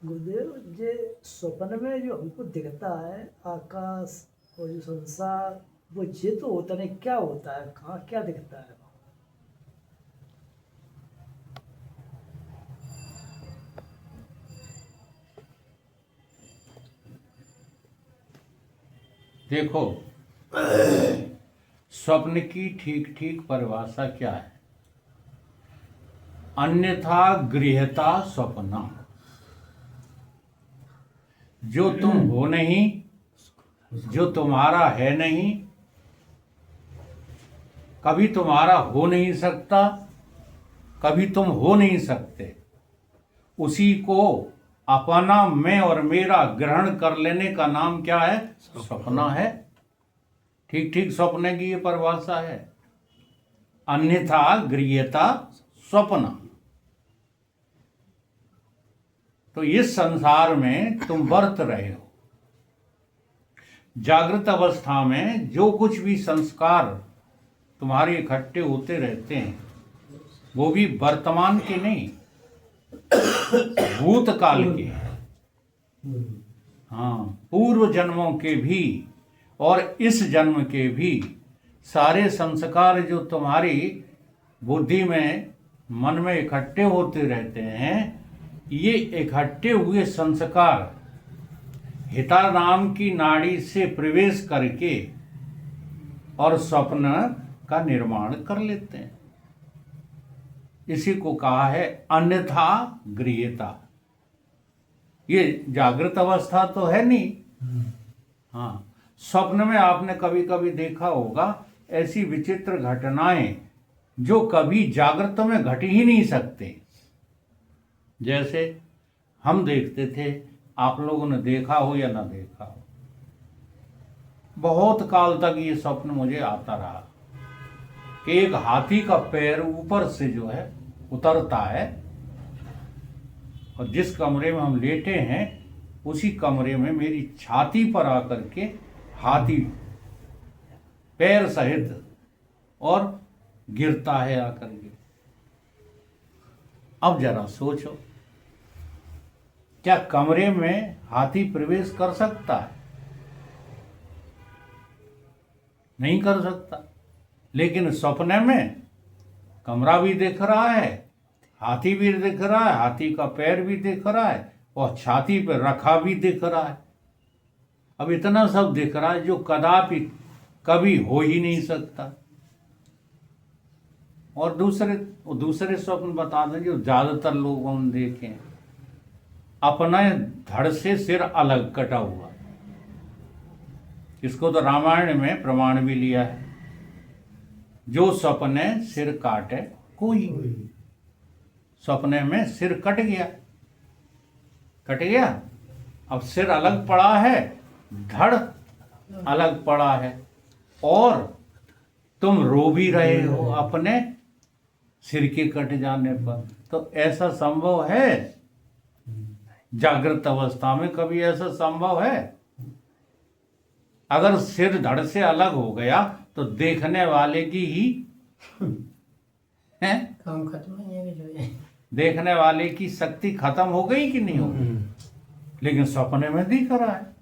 गुरुदेव जे स्वप्न में जो हमको दिखता है आकाश और जो संसार, वो ये तो होता नहीं, क्या होता है, कहाँ क्या दिखता है? देखो, स्वप्न की ठीक ठीक परिभाषा क्या है? अन्यथा गृह्यता स्वप्न। जो तुम हो नहीं, जो तुम्हारा है नहीं, कभी तुम्हारा हो नहीं सकता, कभी तुम हो नहीं सकते, उसी को अपना मैं और मेरा ग्रहण कर लेने का नाम क्या है? स्वप्न है। ठीक ठीक स्वप्न की ये परिभाषा है। अन्यथा गृह्यता स्वप्न। तो इस संसार में तुम बरत रहे हो। जागृत अवस्था में जो कुछ भी संस्कार तुम्हारे इकट्ठे होते रहते हैं, वो भी वर्तमान के नहीं, भूतकाल के। हाँ, पूर्व जन्मों के भी और इस जन्म के भी सारे संस्कार जो तुम्हारी बुद्धि में, मन में इकट्ठे होते रहते हैं, ये इकट्ठे हुए संस्कार हिता नाम की नाड़ी से प्रवेश करके और स्वप्न का निर्माण कर लेते हैं। इसी को कहा है अन्यथा गृह्यता। ये जागृत अवस्था तो है नहीं। हाँ, स्वप्न में आपने कभी कभी देखा होगा ऐसी विचित्र घटनाएं जो कभी जागृत में घट ही नहीं सकते। जैसे हम देखते थे, आप लोगों ने देखा हो या ना देखा हो, बहुत काल तक ये स्वप्न मुझे आता रहा कि एक हाथी का पैर ऊपर से जो है उतरता है, और जिस कमरे में हम लेटे हैं उसी कमरे में मेरी छाती पर आकर के हाथी पैर सहित और गिरता है आकर के। अब जरा सोचो, क्या कमरे में हाथी प्रवेश कर सकता है? नहीं कर सकता। लेकिन सपने में कमरा भी दिख रहा है, हाथी भी दिख रहा है, हाथी का पैर भी दिख रहा है, और छाती पर रखा भी दिख रहा है। अब इतना सब दिख रहा है जो कदापि कभी हो ही नहीं सकता। और दूसरे स्वप्न बता दें जो ज्यादातर लोगों ने देखे हैं, अपने धड़ से सिर अलग कटा हुआ। इसको तो रामायण में प्रमाण भी लिया है। जो सपने सिर काटे कोई, सपने में सिर कट गया, कट गया, अब सिर अलग पड़ा है, धड़ अलग पड़ा है, और तुम रो भी रहे हो अपने सिर के कट जाने पर। तो ऐसा संभव है? जागृत अवस्था में कभी ऐसा संभव है? अगर सिर धड़ से अलग हो गया तो देखने वाले की ही है, काम खत्म हो जाएगा जो है। देखने वाले की शक्ति खत्म हो गई कि नहीं हो गई? लेकिन सपने में दिख रहा है।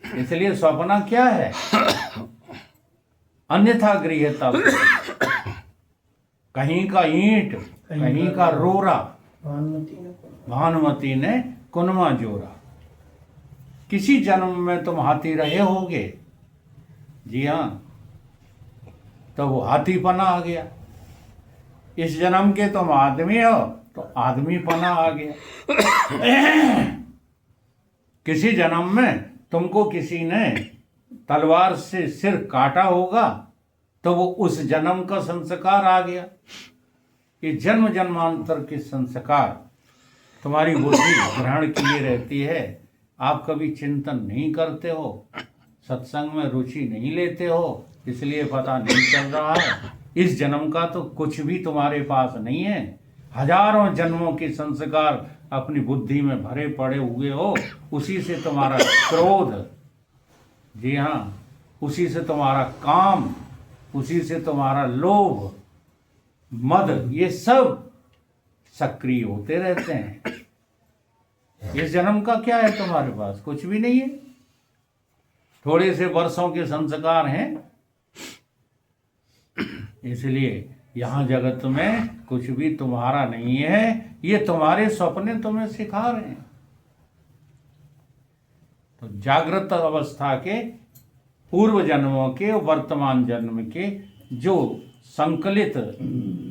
इसलिए सपना क्या है? अन्यथा गृह्यता। कहीं का ईंट, कहीं का रोरा, भानुमती ने कुनमा जोरा। किसी जन्म में तुम हाथी रहे होगे, जी हाँ, तो वो हाथी पना आ गया। इस जन्म के तुम आदमी हो तो आदमी पना आ गया। किसी जन्म में तुमको किसी ने तलवार से सिर काटा होगा तो वो उस जन्म का संस्कार आ गया। ये जन्म जन्मांतर के संस्कार तुम्हारी बुद्धि ग्रहण किए रहती है। आप कभी चिंतन नहीं करते हो, सत्संग में रुचि नहीं लेते हो, इसलिए पता नहीं चल रहा है। इस जन्म का तो कुछ भी तुम्हारे पास नहीं है। हजारों जन्मों के संस्कार अपनी बुद्धि में भरे पड़े हुए हो। उसी से तुम्हारा क्रोध, जी हाँ, उसी से तुम्हारा काम, उसी से तुम्हारा लोभ, मद, ये सब सक्रिय होते रहते हैं। इस जन्म का क्या है तुम्हारे पास? कुछ भी नहीं है। थोड़े से वर्षों के संस्कार हैं, इसलिए यहाँ जगत में कुछ भी तुम्हारा नहीं है। ये तुम्हारे सपने तुम्हें सिखा रहे हैं। तो जागृत अवस्था के, पूर्व जन्मों के, वर्तमान जन्म के जो संकलित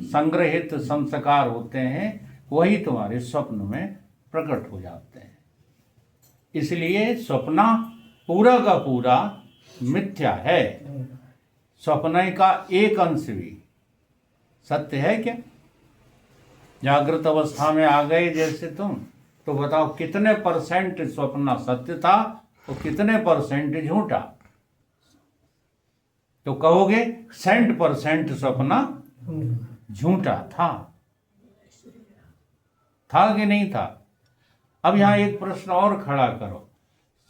संग्रहित संस्कार होते हैं वही तुम्हारे स्वप्न में प्रकट हो जाते हैं। इसलिए स्वप्न पूरा का पूरा मिथ्या है। स्वप्न का एक अंश भी सत्य है क्या? जागृत अवस्था में आ गए जैसे तुम, तो बताओ कितने परसेंट स्वप्न सत्य था और कितने परसेंट झूठा? तो कहोगे 100% स्वप्न झूठा था कि नहीं था? अब यहां एक प्रश्न और खड़ा करो।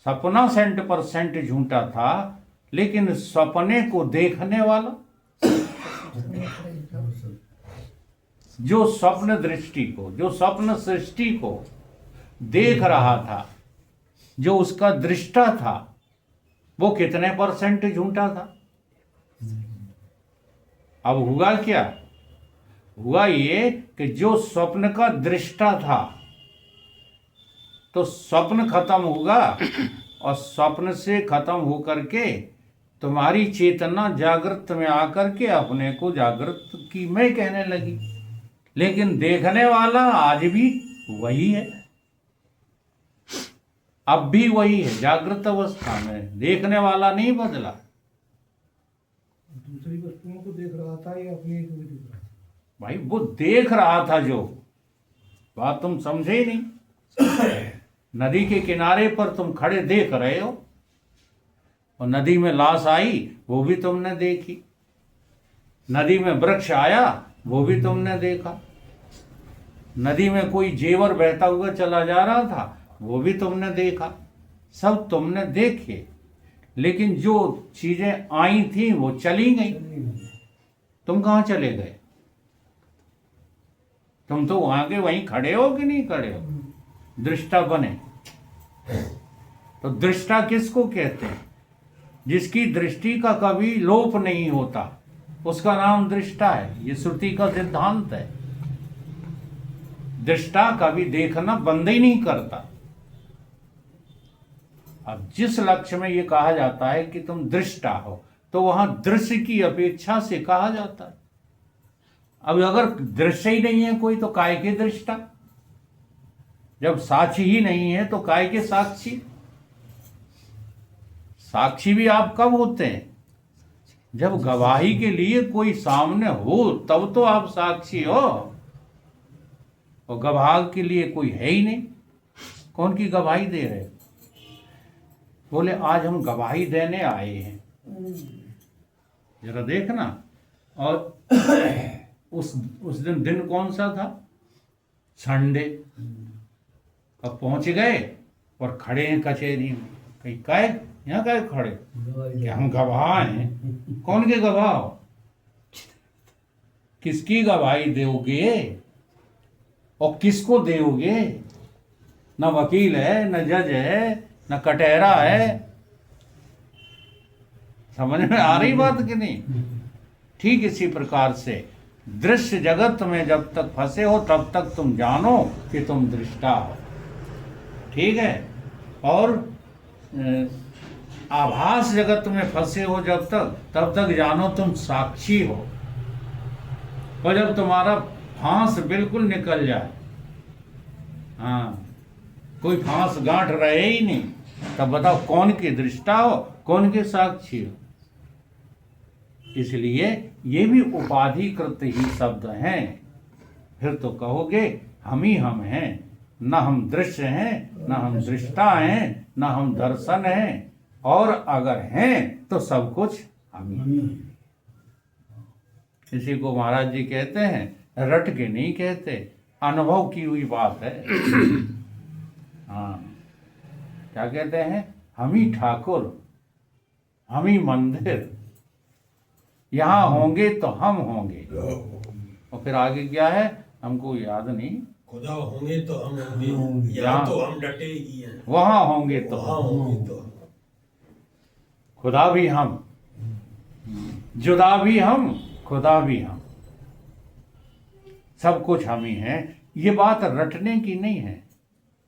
सपना 100% झूठा था, लेकिन सपने को देखने वाला, जो स्वप्न दृष्टि को, जो स्वप्न सृष्टि को देख रहा था, जो उसका दृष्टा था, वो कितने परसेंट झूठा था? अब हुआ क्या? हुआ ये कि जो स्वप्न का दृष्टा था, तो स्वप्न खत्म होगा और स्वप्न से खत्म होकर के तुम्हारी चेतना जागृत में आकर के अपने को जागृत की मैं कहने लगी। लेकिन देखने वाला आज भी वही है, अब भी वही है। जागृत अवस्था में देखने वाला नहीं बदला। दूसरी वस्तुओं को देख रहा था या अपने को भी देख रहा था? भाई वो देख रहा था, जो बात तुम समझे ही नहीं। नदी के किनारे पर तुम खड़े देख रहे हो, और नदी में लाश आई वो भी तुमने देखी, नदी में वृक्ष आया वो भी तुमने देखा, नदी में कोई जेवर बहता हुआ चला जा रहा था वो भी तुमने देखा, सब तुमने देखे। लेकिन जो चीजें आई थी वो चली गई। तुम कहाँ चले गए? तुम तो वहां के वहीं खड़े हो कि नहीं खड़े हो? दृष्टा बने। तो दृष्टा किसको कहते हैं? जिसकी दृष्टि का कभी लोप नहीं होता, उसका नाम दृष्टा है। ये श्रुति का सिद्धांत है। दृष्टा कभी देखना बंद ही नहीं करता। अब जिस लक्ष्य में ये कहा जाता है कि तुम दृष्टा हो, तो वहां दृश्य की अपेक्षा से कहा जाता है। अब अगर दृश्य ही नहीं है कोई, तो काय के दृष्टा? जब साक्षी ही नहीं है तो काय के साक्षी? साक्षी भी आप कब होते हैं? जब गवाही के लिए कोई सामने हो, तब तो आप साक्षी हो। और गवाह के लिए कोई है ही नहीं, कौन की गवाही दे रहे? बोले आज हम गवाही देने आए हैं, जरा देखना। और उस दिन कौन सा था? संडे। अब पहुंच गए और खड़े हैं कचहरी में। कहीं काय यहाँ काय खड़े? कि हम गवाह हैं। कौन के गवाह हो? किसकी गवाही दोगे और किसको दोगे? न वकील है, न जज है, न कटहरा है। समझ में आ रही बात कि नहीं? ठीक इसी प्रकार से दृश्य जगत में जब तक फंसे हो, तब तक तुम जानो कि तुम दृष्टा हो। ठीक है? और आभास जगत में फंसे हो जब तक, तब तक जानो तुम साक्षी हो। और जब तुम्हारा फांस बिल्कुल निकल जाए, हाँ, कोई फांस गांठ रहे ही नहीं, तब बताओ कौन के दृष्टा हो, कौन के साक्षी हो? इसलिए ये भी उपाधिकृत ही शब्द हैं। फिर तो कहोगे हम ही हम हैं, न हम दृश्य हैं, न हम दृष्टा हैं, न हम दर्शन हैं, और अगर हैं तो सब कुछ हम ही हैं। इसी को महाराज जी कहते हैं, रट के नहीं कहते, अनुभव की हुई बात है। हाँ, क्या कहते हैं? हम ही ठाकुर, हम ही मंदिर, यहाँ होंगे तो हम होंगे। और फिर आगे क्या है हमको याद नहीं। खुदा होंगे तो हम होंगे, यहाँ तो हम डटे ही हैं, वहां होंगे तो वहाँ होंगे तो हम। खुदा भी हम, जुदा भी हम, खुदा भी हम, सब कुछ हम ही हैं। ये बात रटने की नहीं है,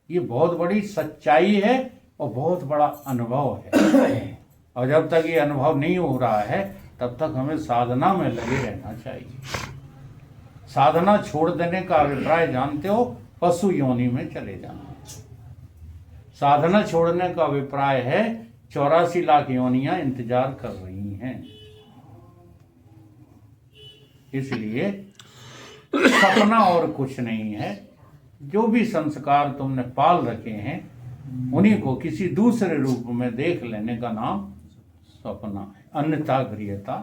ये बहुत बड़ी सच्चाई है और बहुत बड़ा अनुभव है। और जब तक ये अनुभव नहीं हो रहा है तब तक हमें साधना में लगे रहना चाहिए। साधना छोड़ देने का अभिप्राय जानते हो, पशु योनि में चले जाना। साधना छोड़ने का अभिप्राय है 84 लाख योनियां इंतजार कर रही हैं। इसलिए सपना और कुछ नहीं है। जो भी संस्कार तुमने पाल रखे हैं उन्हीं को किसी दूसरे रूप में देख लेने का नाम सपना है, अन्यथा गृहता